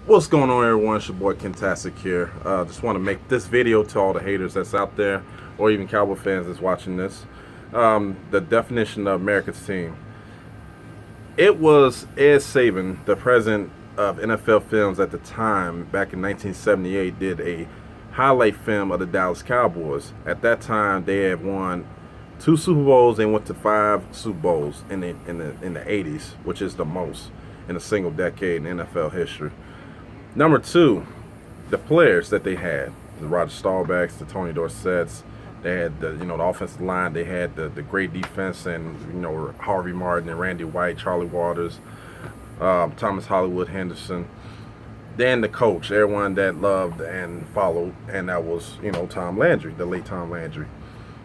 What's going on, everyone? It's your boy Kentastic here. Just want to make this video to all the haters that's out there, or even Cowboy fans that's watching this. The definition of America's team. It was Ed Saban, the president of NFL Films at the time, back in 1978, did a highlight film of the Dallas Cowboys. At that time, they had won two Super Bowls and went to five Super Bowls in the 80s, which is the most in a single decade in NFL history. Number two, the players that they had, the Roger Staubachs, the Tony Dorsetts. They had the offensive line. They had the great defense, and Harvey Martin and Randy White, Charlie Waters, Thomas Hollywood Henderson. Then the coach, everyone that loved and followed, and that was Tom Landry, the late Tom Landry.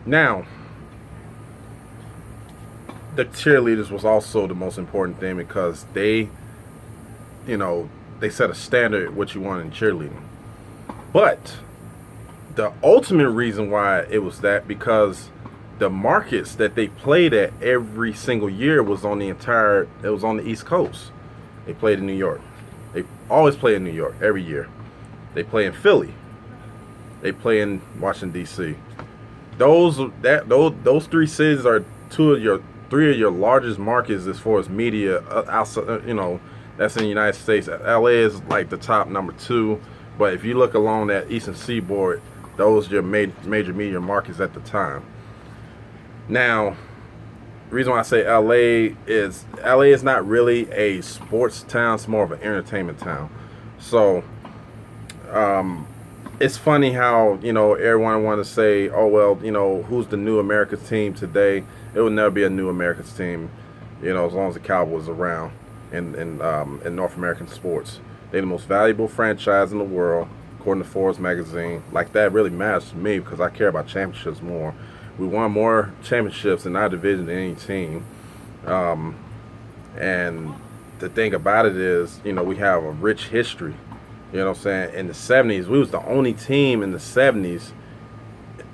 Now, the cheerleaders was also the most important thing because they set a standard what you want in cheerleading. But the ultimate reason why it was that because the markets that they played at every single year was on the East Coast. They played in New York. They always play in New York every year. They play in Philly. They play in Washington D.C. Those three cities are three of your largest markets as far as media outside. That's in the United States. LA is like the top number two, but if you look along that eastern seaboard, those are your major media markets at the time. Now, the reason why I say LA is not really a sports town; it's more of an entertainment town. So, it's funny how everyone want to say, "Oh well, who's the new America's team today?" It will never be a new America's team, as long as the Cowboys are around. In North American sports, they're the most valuable franchise in the world, according to Forbes magazine. Like, that really matters to me because I care about championships more. We won more championships in our division than any team, and the thing about it is, we have a rich history. You know what I'm saying? In the 70s, we was the only team in the 70s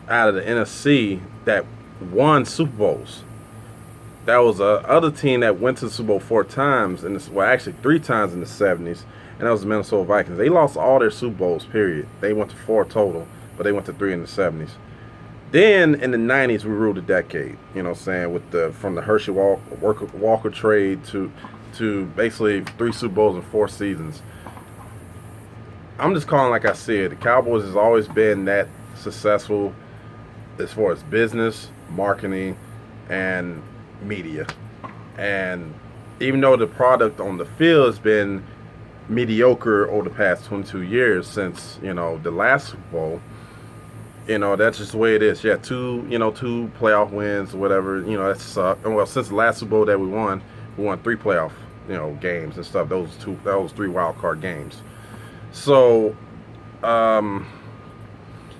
out of the NFC that won Super Bowls. That was a other team that went to the Super Bowl four times, actually three times in the 70s, and that was the Minnesota Vikings. They lost all their Super Bowls, period. They went to four total, but they went to three in the 70s. Then in the 90s, we ruled a decade, from the Hershey Walker trade to basically three Super Bowls in 4 seasons. I'm just calling like I said, the Cowboys has always been that successful as far as business, marketing, and media. And even though the product on the field has been mediocre over the past 22 years since the last Super Bowl, that's just the way it is. Yeah, two playoff wins or whatever, that sucked. And well, since the last Super Bowl that we won three playoff games and stuff. Those three wild card games. So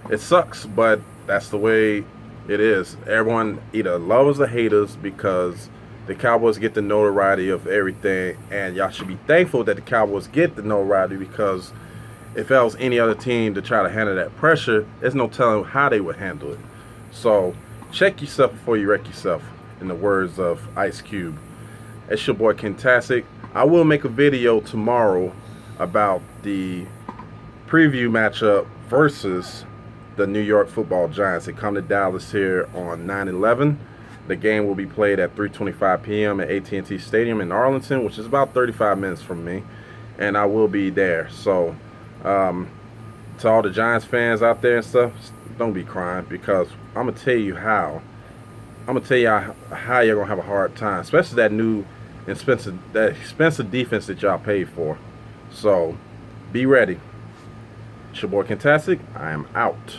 it sucks, but that's the way it is. Everyone either loves or hates us because the Cowboys get the notoriety of everything, and y'all should be thankful that the Cowboys get the notoriety because if that was any other team to try to handle that pressure, there's no telling how they would handle it. So check yourself before you wreck yourself, in the words of Ice Cube. It's your boy Kentastic. I will make a video tomorrow about the preview matchup versus the New York Football Giants. They come to Dallas here on 9/11. The game will be played at 3:25 p.m. at AT&T Stadium in Arlington, which is about 35 minutes from me, and I will be there. So, to all the Giants fans out there and stuff, don't be crying because I'm gonna tell you how. I'm gonna tell you how you're gonna have a hard time, especially that new expensive defense that y'all paid for. So, be ready. It's your boy Kentastic. I am out.